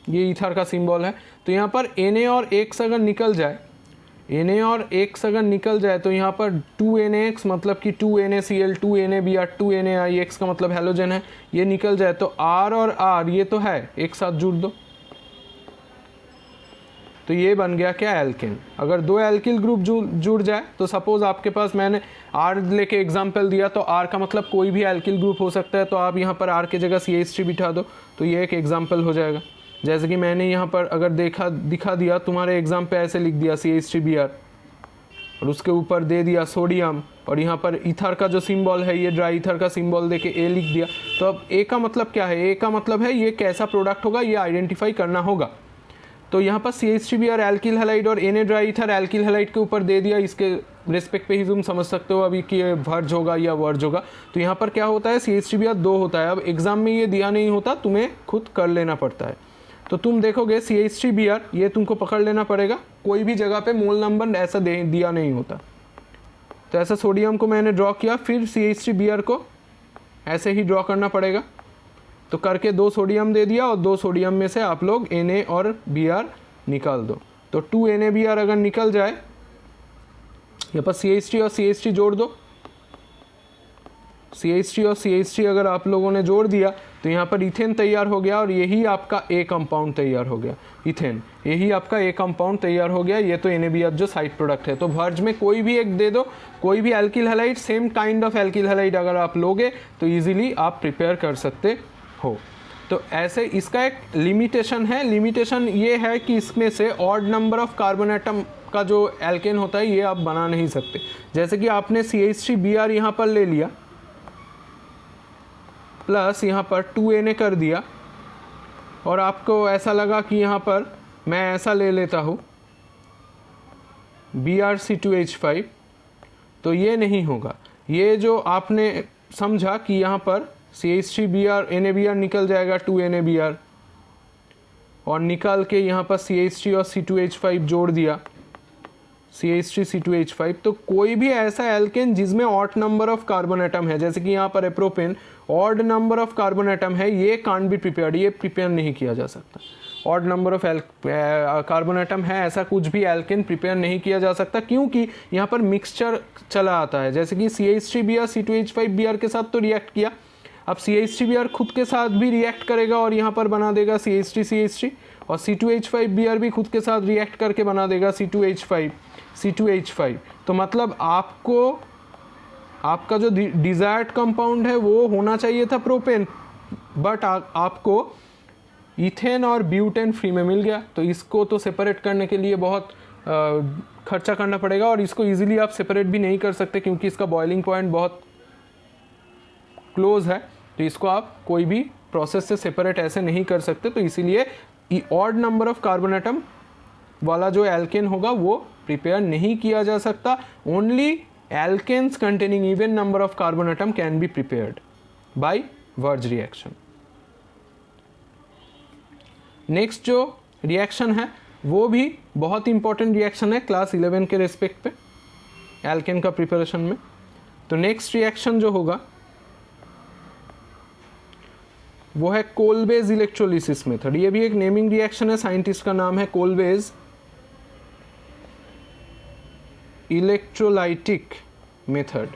ये ईथर का सिंबल है। तो यहाँ पर Na और X अगर निकल जाए, Na और X अगर निकल जाए तो यहाँ पर 2NaX मतलब कि 2NaCl 2NaBr 2NaIX का मतलब हैलोजन है, ये निकल जाए तो R और R ये तो है एक साथ जुड़ दो। तो ये बन गया क्या, एल्केन। अगर 2 एल्किल ग्रुप जुड़ जाए तो सपोज आपके पास मैंने R लेके एग्जांपल दिया, तो R का मतलब कोई भी एल्किल ग्रुप हो सकता है। तो आप यहाँ पर R की जगह CH3 बिठा दो तो ये एक एग्जांपल हो जाएगा। जैसे कि मैंने यहाँ पर अगर दिखा दिया तुम्हारे एग्जाम पे ऐसे लिख दिया CH3Br और उसके ऊपर दे दिया सोडियम और यहाँ पर ईथर का जो सिंबल है ये ड्राई ईथर का सिंबल देके A लिख दिया। तो अब A का मतलब क्या है, A का मतलब है ये कैसा प्रोडक्ट होगा ये आइडेंटिफाई करना होगा। तो यहाँ पर CH3Br एल्किल हैलाइड और Na dry ether alkyl halide के ऊपर दे दिया। इसके रेस्पेक्ट पे ही तुम समझ सकते हो अभी कि ये वर्ज होगा या वर्ज होगा। तो यहाँ पर क्या होता है, CH3Br 2 होता है। अब एग्जाम में ये दिया नहीं होता, तुम्हें खुद कर लेना पड़ता है। तो तुम देखोगे CH3Br ये तुमको पकड़ लेना पड़ेगा, कोई भी जगह पे मोल नंबर ऐसा दिया नहीं होता। तो ऐसा सोडियम को मैंने ड्रॉ किया, फिर CH3Br को ऐसे ही ड्रॉ करना पड़ेगा। तो करके 2 सोडियम दे दिया और 2 सोडियम में से आप लोग Na और Br निकाल दो। तो 2NaBr अगर निकल जाए यहाँ पर CH3 और CH3 जोड़ दो, CH3 और CH3 अगर आप लोगों ने जोड़ दिया तो यहाँ पर इथेन तैयार हो गया और यही आपका A कंपाउंड तैयार हो गया, इथेन, यही आपका A कंपाउंड तैयार हो गया। ये तो NaBH जो साइड प्रोडक्ट है। तो वर्ज में कोई भी एक दे दो, कोई भी alkyl halide, same kind of alkyl halide अगर आप लोगे तो ईजिली आप प्रिपेयर कर सकते हो। तो ऐसे इसका एक लिमिटेशन है, लिमिटेशन ये है कि इसमें से odd number of carbon atom का जो एल्केन होता है ये आप बना नहीं सकते। जैसे कि आपने CH3Br यहाँ पर ले लिया प्लस यहाँ पर 2Na कर दिया और आपको ऐसा लगा कि यहाँ पर मैं ऐसा ले लेता हूँ BrC2H5, तो ये नहीं होगा। ये जो आपने समझा कि यहाँ पर CH3Br NaBr निकल जाएगा 2NaBr और निकाल के यहाँ पर CH3 और C2H5 जोड़ दिया, CH3C2H5, तो कोई भी ऐसा एल्केन जिसमें odd number of carbon atom है, जैसे कि यहाँ पर a propane odd number of carbon atom है, ये कांट बी प्रिपेयर्ड, ये प्रिपेयर नहीं किया जा सकता। Odd number of carbon atom है, ऐसा कुछ भी एल्केन प्रिपेयर नहीं किया जा सकता, क्योंकि यहाँ पर मिक्सचर चला आता है। जैसे कि CH3Br C2H5Br के साथ तो रिएक्ट किया, अब CH3Br खुद के साथ भी रिएक्ट करेगा और यहाँ पर बना देगा CH3CH3, और C2H5Br भी खुद के साथ रिएक्ट करके बना देगा C2H5। तो मतलब आपको आपका जो डिज़ायर्ड कंपाउंड है वो होना चाहिए था प्रोपेन, बट आपको इथेन और ब्यूटेन फ्री में मिल गया। तो इसको तो सेपरेट करने के लिए बहुत खर्चा करना पड़ेगा और इसको इजीली आप सेपरेट भी नहीं कर सकते क्योंकि इसका बॉइलिंग पॉइंट बहुत क्लोज है। तो इसको आप कोई भी प्रोसेस से सेपरेट ऐसे नहीं कर सकते। तो इसीलिए odd number of carbon atom वाला जो एल्केन होगा वो प्रिपेयर नहीं किया जा सकता। Only alkanes containing even number of carbon atom can be prepared by Wurtz reaction. Next जो रिएक्शन है वो भी बहुत इंपॉर्टेंट रिएक्शन है क्लास 11 के रेस्पेक्ट पे एल्केन का प्रिपरेशन में। तो नेक्स्ट रिएक्शन जो होगा वो है कोलबेज इलेक्ट्रोलिसिस मेथड। ये भी एक नेमिंग रिएक्शन है, साइंटिस्ट का नाम है कोलबेज इलेक्ट्रोलाइटिक मेथड।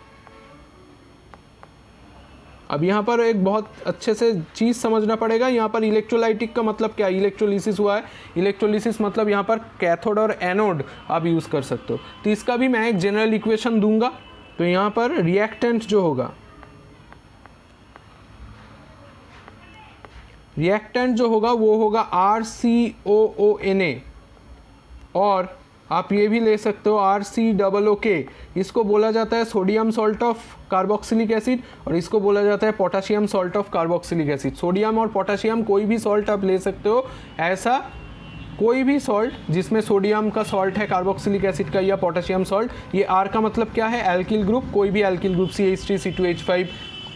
अब यहाँ पर एक बहुत अच्छे से चीज़ समझना पड़ेगा। यहाँ पर इलेक्ट्रोलाइटिक का मतलब क्या है, इलेक्ट्रोलिसिस हुआ है, इलेक्ट्रोलिसिस मतलब यहाँ पर कैथोड और एनोड आप यूज़ कर सकते हो। तो इसका भी मैं एक जनरल इक्वेशन दूंगा। तो यहाँ पर रिएक्टेंट जो होगा, रिएक्टेंट जो होगा वो होगा RCOONA, और आप ये भी ले सकते हो RCOOK। इसको बोला जाता है sodium salt of carboxylic acid और इसको बोला जाता है potassium salt of carboxylic acid. Sodium और पोटाशियम कोई भी सॉल्ट आप ले सकते हो, ऐसा कोई भी सॉल्ट जिसमें सोडियम का सॉल्ट है कार्बोक्सिलिक एसिड का या पोटाशियम सॉल्ट। ये R का मतलब क्या है, एल्किल ग्रुप, कोई भी alkyl group CH3 C2H5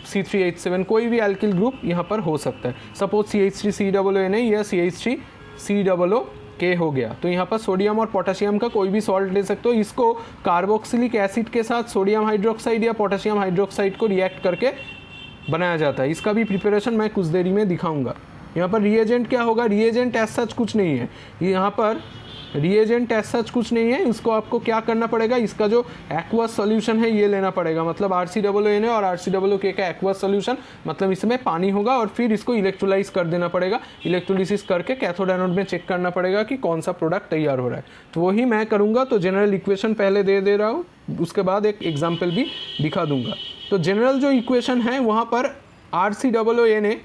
C3H7 कोई भी एल्किल ग्रुप यहाँ पर हो सकता है। सपोज CH3COONA या CH3COOK हो गया। तो यहाँ पर सोडियम और पोटाशियम का कोई भी सॉल्ट ले सकते हो। इसको कार्बोक्सिलिक एसिड के साथ सोडियम हाइड्रोक्साइड या पोटाशियम हाइड्रोक्साइड को रिएक्ट करके बनाया जाता है। इसका भी प्रिपरेशन मैं कुछ देरी में दिखाऊंगा। यहाँ पर रिएजेंट क्या होगा, रिएजेंट एज सच कुछ नहीं है, यहाँ पर रिएजेंट एज सच कुछ नहीं है। इसको आपको क्या करना पड़ेगा, इसका जो एक्वस सॉल्यूशन है ये लेना पड़ेगा, मतलब RCOONA और RCOOK का एक्वस सॉल्यूशन, मतलब इसमें पानी होगा और फिर इसको इलेक्ट्रोलाइज कर देना पड़ेगा। इलेक्ट्रोलिसिस करके कैथोड एनोड में चेक करना पड़ेगा कि कौन सा प्रोडक्ट तैयार हो रहा है। तो वही मैं करूँगा। तो जनरल इक्वेशन पहले दे रहा हूँ, उसके बाद एक एग्जाम्पल भी दिखा दूंगा। तो जनरल जो इक्वेशन है वहाँ पर RCOONA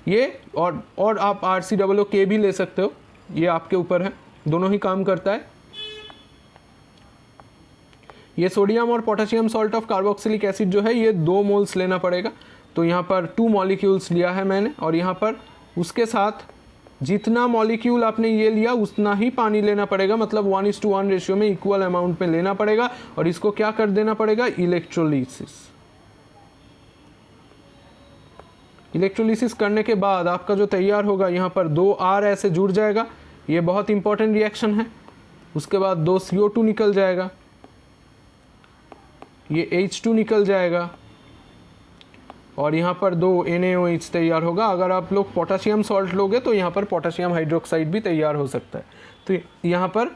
ये और आप RCOOK भी ले सकते हो, ये आपके ऊपर है, दोनों ही काम करता है। ये सोडियम और potassium salt of carboxylic acid जो है ये 2 मोल्स लेना पड़ेगा। तो यहाँ पर 2 मॉलिक्यूल्स लिया है मैंने, और यहाँ पर उसके साथ जितना मॉलिक्यूल आपने ये लिया उतना ही पानी लेना पड़ेगा, मतलब 1:1 रेशियो में इक्वल अमाउंट में लेना पड़ेगा। और इसको क्या कर देना पड़ेगा, इलेक्ट्रोलिसिस। इलेक्ट्रोलिसिस करने के बाद आपका जो तैयार होगा यहाँ पर 2 R ऐसे जुड़ जाएगा, ये बहुत इंपॉर्टेंट रिएक्शन है। उसके बाद 2 CO2 निकल जाएगा, ये H2 निकल जाएगा, और यहाँ पर 2 NaOH तैयार होगा। अगर आप लोग पोटाशियम सॉल्ट लोगे तो यहाँ पर पोटाशियम हाइड्रोक्साइड भी तैयार हो सकता है। तो यहाँ पर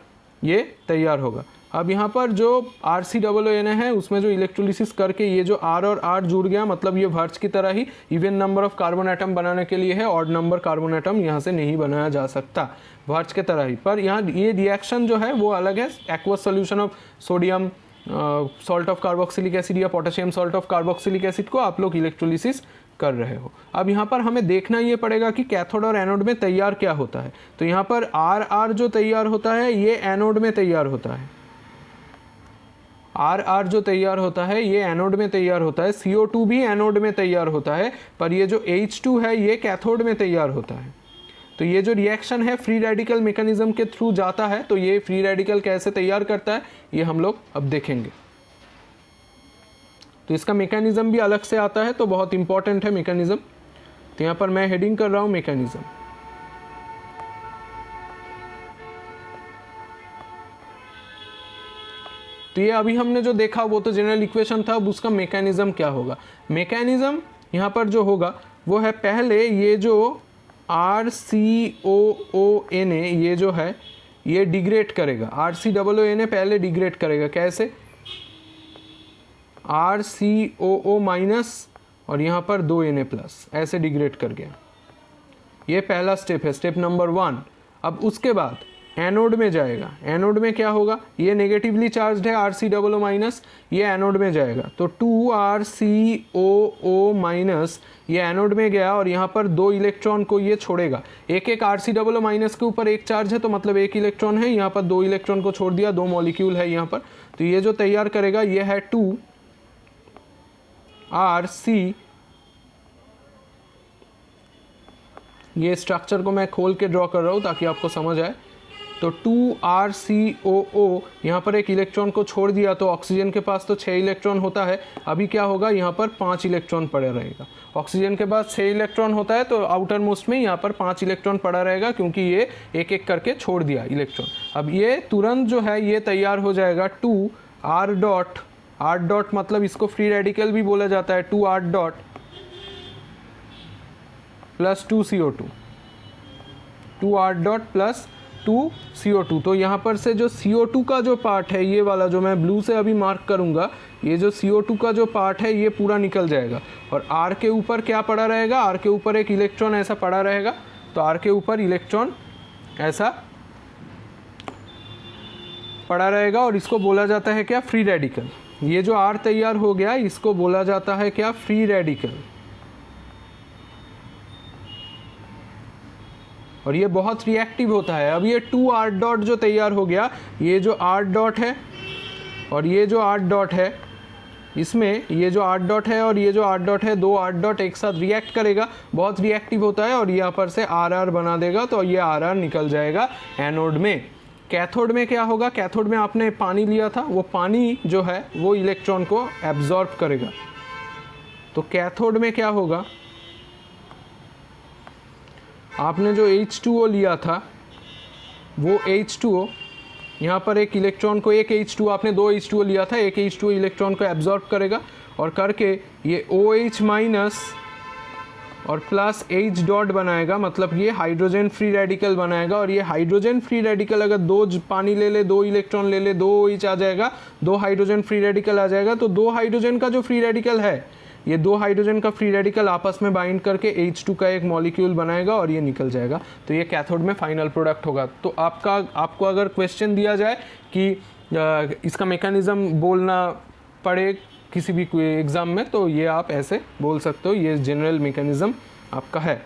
ये तैयार होगा। अब यहाँ पर जो RCOON है उसमें जो इलेक्ट्रोलिसिस करके ये जो R और R जुड़ गया, मतलब ये वर्च की तरह ही even number of carbon atom बनाने के लिए है, ऑड नंबर कार्बन एटम यहाँ से नहीं बनाया जा सकता, वर्च के तरह ही। पर यहाँ ये रिएक्शन जो है वो अलग है। Aqueous solution of sodium salt of carboxylic acid या potassium salt of carboxylic acid को आप लोग इलेक्ट्रोलिसिस कर रहे हो। अब यहाँ पर हमें देखना ये पड़ेगा कि कैथोड और एनोड में तैयार क्या होता है। तो यहाँ पर RR जो तैयार होता है ये एनोड में तैयार होता है, RR जो तैयार होता है ये एनोड में तैयार होता है, CO2 भी एनोड में तैयार होता है, पर ये जो H2 है ये कैथोड में तैयार होता है। तो ये जो रिएक्शन है फ्री रेडिकल मैकेनिज्म के थ्रू जाता है। तो ये फ्री रेडिकल कैसे तैयार करता है ये हम लोग अब देखेंगे। तो इसका मैकेनिज्म भी अलग से आता है, तो बहुत इंपॉर्टेंट है मैकेनिज्म। तो यहाँ पर मैं हेडिंग कर रहा हूँ मैकेनिज्म। तो ये अभी हमने जो देखा वो तो जनरल इक्वेशन था, अब उसका मैकेनिज्म क्या होगा। मैकेनिज्म यहाँ पर जो होगा वो है, पहले ये जो RCOONA ये जो है ये डिग्रेड करेगा, RCOONA पहले डिग्रेड करेगा। कैसे? RCOO माइनस और यहाँ पर 2Na प्लस, ऐसे डिग्रेड कर गया। ये पहला स्टेप है, स्टेप नंबर 1। अब उसके बाद एनोड में जाएगा। एनोड में क्या होगा, ये नेगेटिवली चार्ज्ड है RCOO माइनस, ये एनोड में जाएगा तो 2RCOO माइनस ये एनोड में गया और यहाँ पर 2 इलेक्ट्रॉन को ये छोड़ेगा। एक RCOO माइनस के ऊपर एक चार्ज है तो मतलब 1 इलेक्ट्रॉन है, यहाँ पर 2 इलेक्ट्रॉन को छोड़ दिया, 2 मॉलिक्यूल है यहाँ पर। तो ये जो तैयार करेगा ये है 2RC, ये स्ट्रक्चर को मैं खोल के ड्रॉ कर रहा हूँ ताकि आपको समझ आए। तो 2RCOO यहाँ पर एक इलेक्ट्रॉन को छोड़ दिया तो ऑक्सीजन के पास तो 6 इलेक्ट्रॉन होता है, अभी क्या होगा यहाँ पर 5 इलेक्ट्रॉन पड़ा रहेगा। ऑक्सीजन के पास 6 इलेक्ट्रॉन होता है तो आउटर मोस्ट में यहाँ पर 5 इलेक्ट्रॉन पड़ा रहेगा, क्योंकि ये एक एक करके छोड़ दिया इलेक्ट्रॉन। अब ये तुरंत जो है ये तैयार हो जाएगा 2R डॉट, R डॉट मतलब इसको फ्री रेडिकल भी बोला जाता है, 2R dot plus 2CO2, 2R dot plus 2CO2। तो यहाँ पर से जो CO2 का जो पार्ट है, ये वाला जो मैं ब्लू से अभी मार्क करूँगा, ये जो CO2 का जो पार्ट है ये पूरा निकल जाएगा। और R के ऊपर क्या पड़ा रहेगा, R के ऊपर एक इलेक्ट्रॉन ऐसा पड़ा रहेगा। तो R के ऊपर इलेक्ट्रॉन ऐसा पड़ा रहेगा और इसको बोला जाता है क्या, फ्री रेडिकल। ये जो R तैयार हो गया इसको बोला जाता है क्या, फ्री रेडिकल। और ये बहुत रिएक्टिव होता है। अब ये 2R डॉट जो तैयार हो गया, ये जो R डॉट है और ये जो R डॉट है, इसमें ये जो R डॉट है और ये जो R डॉट है, 2 R डॉट एक साथ रिएक्ट करेगा, बहुत रिएक्टिव होता है और यहाँ पर से RR बना देगा। तो ये RR निकल जाएगा एनोड में। कैथोड में क्या होगा, कैथोड में आपने पानी लिया था, वो पानी जो है वो इलेक्ट्रॉन को एब्जॉर्ब करेगा। तो कैथोड में क्या होगा, आपने जो H2O लिया था वो H2O यहाँ पर एक इलेक्ट्रॉन को, एक H2O आपने 2 H2O लिया था, एक H2O इलेक्ट्रॉन को एब्जॉर्ब करेगा और करके ये OH माइनस और प्लस H डॉट बनाएगा, मतलब ये हाइड्रोजन फ्री रेडिकल बनाएगा। और ये हाइड्रोजन फ्री रेडिकल अगर 2 पानी ले ले, 2 इलेक्ट्रॉन ले ले, 2 OH आ जाएगा, 2 हाइड्रोजन फ्री रेडिकल आ जाएगा। तो 2 हाइड्रोजन का जो फ्री रेडिकल है, ये 2 हाइड्रोजन का फ्री रेडिकल आपस में बाइंड करके H2 का एक मॉलिक्यूल बनाएगा और ये निकल जाएगा। तो ये कैथोड में फाइनल प्रोडक्ट होगा। तो आपको अगर क्वेश्चन दिया जाए कि इसका मैकेनिज्म बोलना पड़े किसी भी एग्ज़ाम में, तो ये आप ऐसे बोल सकते हो, ये जनरल मैकेनिज्म आपका है।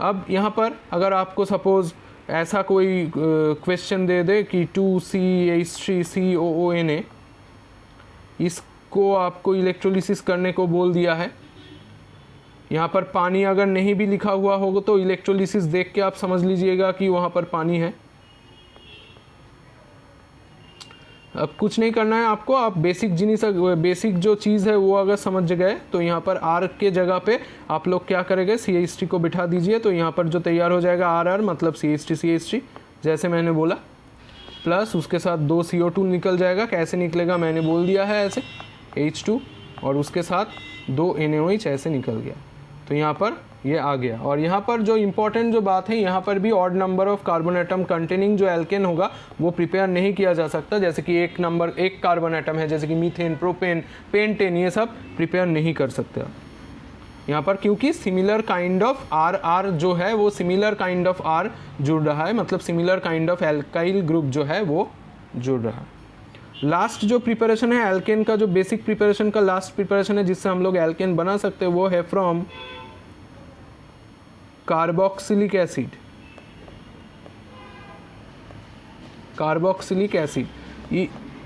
अब यहाँ पर अगर आपको सपोज़ ऐसा कोई क्वेश्चन दे दे कि 2CH3COONA, इसको आपको इलेक्ट्रोलिसिस करने को बोल दिया है। यहाँ पर पानी अगर नहीं भी लिखा हुआ होगा तो इलेक्ट्रोलिसिस देख के आप समझ लीजिएगा कि वहाँ पर पानी है। अब कुछ नहीं करना है आपको, आप बेसिक जो चीज़ है वो अगर समझ गए तो यहाँ पर R के जगह पे आप लोग क्या करेंगे, CH3 को बिठा दीजिए। तो यहाँ पर जो तैयार हो जाएगा RR मतलब CH3 जैसे मैंने बोला, प्लस उसके साथ 2 CO2 निकल जाएगा। कैसे निकलेगा मैंने बोल दिया है, ऐसे H2 और उसके साथ 2 NaOH ऐसे निकल गया। तो यहाँ पर ये आ गया। और यहाँ पर जो इम्पोर्टेंट जो बात है, यहाँ पर भी odd number of carbon atom containing जो एल्केन होगा वो प्रिपेयर नहीं किया जा सकता। जैसे कि एक कार्बन एटम है, जैसे कि मीथेन, प्रोपेन, पेंटेन, ये सब प्रिपेयर नहीं कर सकते आप यहाँ पर, क्योंकि सिमिलर काइंड ऑफ आर जो है वो सिमिलर काइंड ऑफ आर जुड़ रहा है, मतलब similar kind of alkyl group जो है वो जुड़ रहा है। लास्ट जो प्रिपरेशन है एल्केन का, जो बेसिक प्रिपरेशन का लास्ट प्रिपरेशन है जिससे हम लोग एल्केन बना सकते हैं, वो है from carboxylic acid. Carboxylic acid,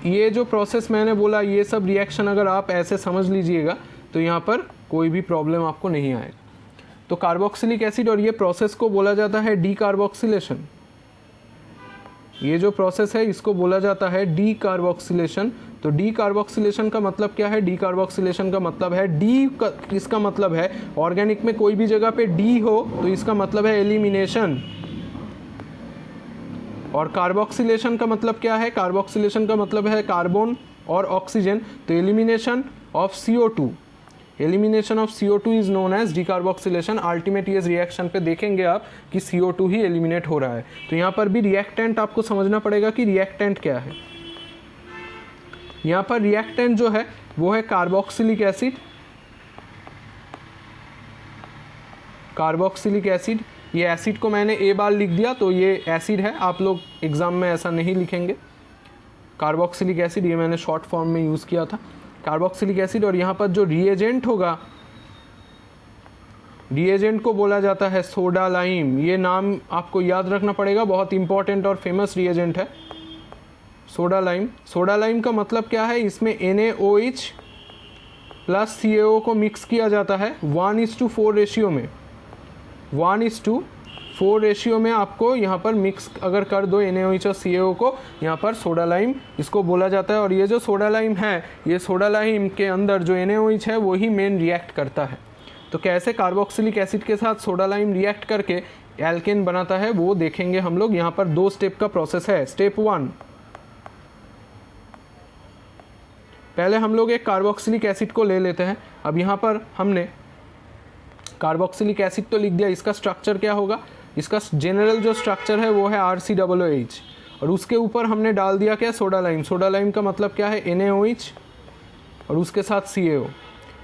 ये जो प्रोसेस मैंने बोला, ये सब रिएक्शन अगर आप ऐसे समझ लीजिएगा तो यहाँ पर कोई भी प्रॉब्लम आपको नहीं आएगा। तो कार्बोक्सिलिक एसिड, और ये प्रोसेस को बोला जाता है डीकार्बोक्सिलेशन। ये जो प्रोसेस है इसको बोला जाता है डीकार्बोक्सिलेशन। तो डीकार्बोक्सिलेशन का मतलब क्या है? डीकार्बोक्सिलेशन का मतलब है इसका मतलब है ऑर्गेनिक में कोई भी जगह पे डी हो तो इसका मतलब है एलिमिनेशन। और कार्बोक्सिलेशन का मतलब क्या है? कार्बोक्सिलेशन का मतलब है कार्बन और ऑक्सीजन, तो elimination of CO2। Elimination of CO2 is known as decarboxylation. Ultimate ये रिएक्शन पे देखेंगे आप कि CO2 ही एलिमिनेट हो रहा है। तो यहाँ पर भी रिएक्टेंट आपको समझना पड़ेगा कि रिएक्टेंट क्या है। यहाँ पर रिएक्टेंट जो है वो है कार्बोक्सिलिक एसिड। कार्बोक्सिलिक एसिड, ये एसिड को मैंने ए बार लिख दिया तो ये एसिड है, आप लोग एग्जाम में ऐसा नहीं लिखेंगे। कार्बोक्सिलिक एसिड ये मैंने शॉर्ट फॉर्म में यूज़ किया था, कार्बोक्सिलिक एसिड। और यहाँ पर जो रिएजेंट होगा, रिएजेंट को बोला जाता है सोडा लाइम। ये नाम आपको याद रखना पड़ेगा, बहुत इंपॉर्टेंट और फेमस रिएजेंट है सोडा लाइम। सोडा लाइम का मतलब क्या है? इसमें NaOH प्लस CaO को मिक्स किया जाता है 1:4 रेशियो में। 1:4 रेशियो में आपको यहाँ पर मिक्स अगर कर दो NaOH और CaO को, यहाँ पर सोडा लाइम इसको बोला जाता है। और ये जो सोडा लाइम है, ये सोडा लाइम के अंदर जो NaOH है वही मेन रिएक्ट करता है। तो कैसे कार्बोक्सिलिक एसिड के साथ सोडा लाइम रिएक्ट करके एल्केन बनाता है वो देखेंगे हम लोग। यहाँ पर 2 स्टेप का प्रोसेस है। स्टेप 1, पहले हम लोग एक कार्बोक्सिलिक एसिड को ले लेते हैं। अब यहाँ पर हमने कार्बोक्सिलिक एसिड तो लिख दिया, इसका स्ट्रक्चर क्या होगा? इसका जनरल जो स्ट्रक्चर है वो है RCOOH, और उसके ऊपर हमने डाल दिया क्या? Soda lime. सोडा लाइम का मतलब क्या है? NaOH और उसके साथ CaO।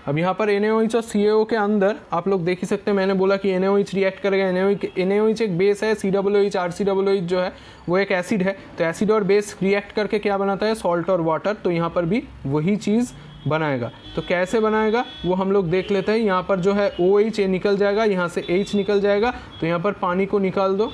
अब यहाँ पर NaOH और CaO के अंदर आप लोग देख ही सकते हैं, मैंने बोला कि NaOH रिएक्ट करेगा। NaOH एक बेस है, COOH RCOOH जो है वो एक एसिड है। तो एसिड और बेस रिएक्ट करके क्या बनाता है? सॉल्ट और वाटर। तो यहाँ पर भी वही चीज़ बनाएगा। तो कैसे बनाएगा वो हम लोग देख लेते हैं। यहाँ पर जो है OH निकल जाएगा, यहाँ से H निकल जाएगा, तो यहाँ पर पानी को निकाल दो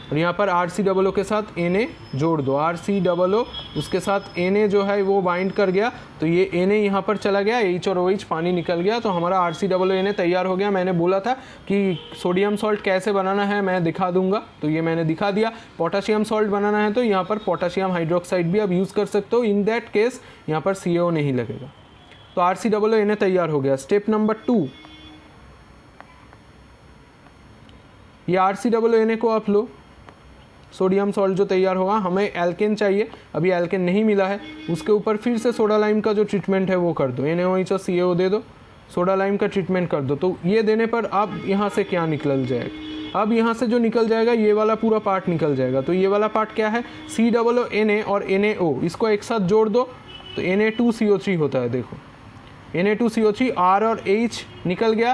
और यहाँ पर RCOO के साथ Na जोड़ दो। RCOO उसके साथ Na जो है वो बाइंड कर गया, तो ये Na यहाँ पर चला गया, H और OH पानी निकल गया, तो हमारा RCOO तैयार हो गया। मैंने बोला था कि सोडियम सॉल्ट कैसे बनाना है मैं दिखा दूंगा, तो ये मैंने दिखा दिया। पोटाशियम सॉल्ट बनाना है तो यहाँ पर पोटाशियम हाइड्रोक्साइड भी आप यूज़ कर सकते हो। इन दैट केस यहाँ पर CaO नहीं लगेगा। तो RCOO तैयार हो गया। स्टेप नंबर 2, ये RCOO को आप लो, सोडियम सॉल्ट जो तैयार होगा। हमें एल्केन चाहिए, अभी एल्केन नहीं मिला है, उसके ऊपर फिर से सोडा लाइम का जो ट्रीटमेंट है वो कर दो। NaOH और CaO दे दो, सोडा लाइम का ट्रीटमेंट कर दो। तो ये देने पर अब यहाँ से क्या निकल जाएगा? अब यहाँ से जो निकल जाएगा ये वाला पूरा पार्ट निकल जाएगा। तो ये वाला पार्ट क्या है? COO और NaO, इसको एक साथ जोड़ दो तो Na2CO3 होता है। देखो Na2CO3, R और H निकल गया,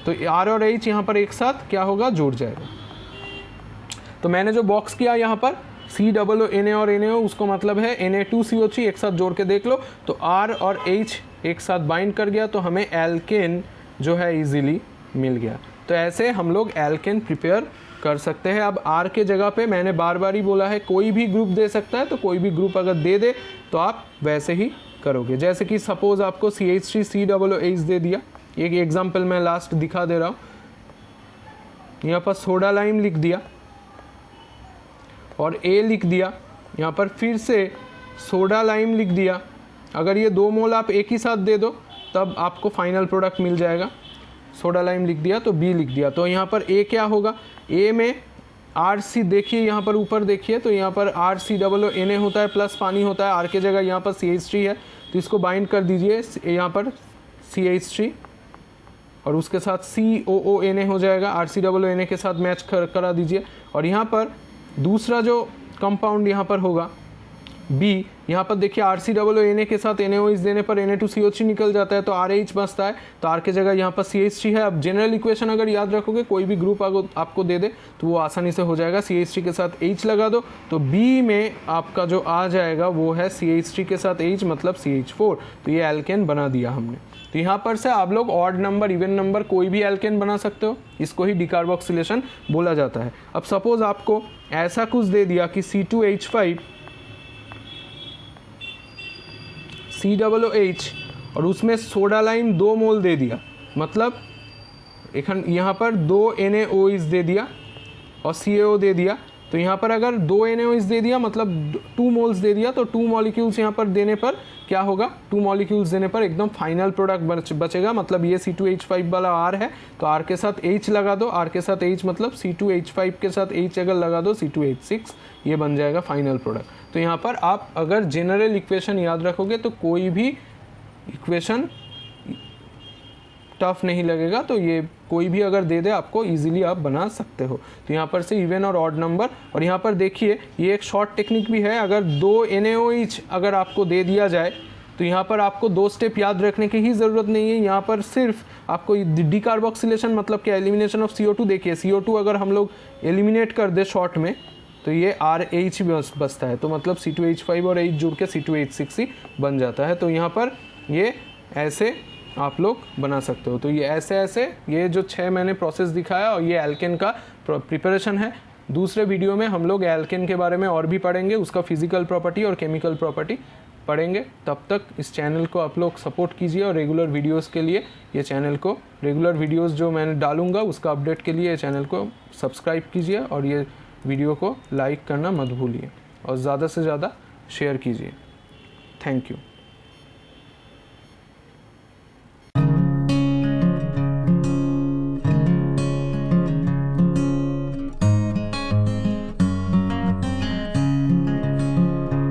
तो R और H यहाँ पर एक साथ क्या होगा? जुड़ जाएगा। तो मैंने जो बॉक्स किया यहाँ पर COO और NaO, उसको मतलब है Na2CO3, एक साथ जोड़ के देख लो तो R और H एक साथ बाइंड कर गया, तो हमें एल्केन जो है इजीली मिल गया। तो ऐसे हम लोग एल्केन प्रिपेयर कर सकते हैं। अब R के जगह पे मैंने बार बार ही बोला है कोई भी ग्रुप दे सकता है, तो कोई भी ग्रुप अगर दे दे तो आप वैसे ही करोगे। जैसे कि सपोज आपको CH3COOH दे दिया, एक एग्जाम्पल मैं लास्ट दिखा दे रहा हूँ। यहाँ पर सोडा लाइम लिख दिया और A लिख दिया, यहाँ पर फिर से सोडा लाइम लिख दिया। अगर ये 2 मोल आप एक ही साथ दे दो तब आपको फाइनल प्रोडक्ट मिल जाएगा। सोडा लाइम लिख दिया तो B लिख दिया, तो यहाँ पर A क्या होगा? A में RC, देखिए यहाँ पर ऊपर देखिए, तो यहाँ पर RCOO होता है प्लस पानी होता है, R के जगह यहाँ पर CH3 है, तो इसको बाइंड कर दीजिए यहाँ पर CH3 और उसके साथ COONA हो जाएगा, RCOONA के साथ मैच करा दीजिए। और यहाँ पर दूसरा जो कंपाउंड यहाँ पर होगा B, यहाँ पर देखिए RCOONA के साथ NaOH देने पर Na2CO3 निकल जाता है तो RH बचता है, तो R के जगह यहाँ पर CH3 है। अब जनरल इक्वेशन अगर याद रखोगे, कोई भी ग्रुप आपको दे दे तो वो आसानी से हो जाएगा। CH3 के साथ H लगा दो तो B में आपका जो आ जाएगा वो है CH3 के साथ H मतलब CH4, तो ये एल्केन बना दिया हमने। तो यहाँ पर से आप लोग ऑड नंबर, इवन नंबर कोई भी एल्केन बना सकते हो, इसको ही डिकार्बोक्सिलेशन बोला जाता है। अब सपोज आपको ऐसा कुछ दे दिया कि C2H5 COOH और उसमें सोडा लाइम 2 मोल दे दिया, मतलब यहाँ पर 2 NaOH दे दिया और CaO दे दिया। तो यहाँ पर अगर 2 NaOH दे दिया मतलब 2 मोल्स दे दिया, तो 2 मॉलिक्यूल्स यहाँ पर देने पर क्या होगा, 2 मॉलिक्यूल्स देने पर एकदम फाइनल प्रोडक्ट बचेगा। मतलब ये C2H5 वाला R है तो R के साथ H लगा दो, R के साथ H मतलब C2H5 के साथ H अगर लगा दो C2H6, ये बन जाएगा फाइनल प्रोडक्ट। तो यहाँ पर आप अगर जनरल इक्वेशन याद रखोगे तो कोई भी इक्वेशन टफ नहीं लगेगा, तो ये कोई भी अगर दे दे आपको इजीली आप बना सकते हो। तो यहाँ पर से इवन और ऑड नंबर, और यहाँ पर देखिए ये एक शॉर्ट टेक्निक भी है। अगर 2 NaOH अगर आपको दे दिया जाए तो यहाँ पर आपको 2 स्टेप याद रखने की ही ज़रूरत नहीं है। यहाँ पर सिर्फ आपको डिकार्बोक्सिलेशन मतलब क्या, एलिमिनेशन ऑफ CO2। देखिए CO2 अगर हम लोग एलिमिनेट कर दे शॉर्ट में तो ये RH बचता है, तो मतलब C2H5 और H जुड़ के C2H6 ही बन जाता है। तो यहाँ पर ये ऐसे आप लोग बना सकते हो। तो ये ऐसे ये जो 6 मैंने प्रोसेस दिखाया और ये एल्केन का प्रिपरेशन है। दूसरे वीडियो में हम लोग एल्केन के बारे में और भी पढ़ेंगे, उसका फिजिकल प्रॉपर्टी और केमिकल प्रॉपर्टी पढ़ेंगे। तब तक इस चैनल को आप लोग सपोर्ट कीजिए और रेगुलर वीडियोस के लिए ये चैनल को, रेगुलर वीडियोस जो मैंने डालूंगा उसका अपडेट के लिए चैनल को सब्सक्राइब कीजिए और ये वीडियो को लाइक करना मत भूलिए और ज़्यादा से ज़्यादा शेयर कीजिए। Thank you.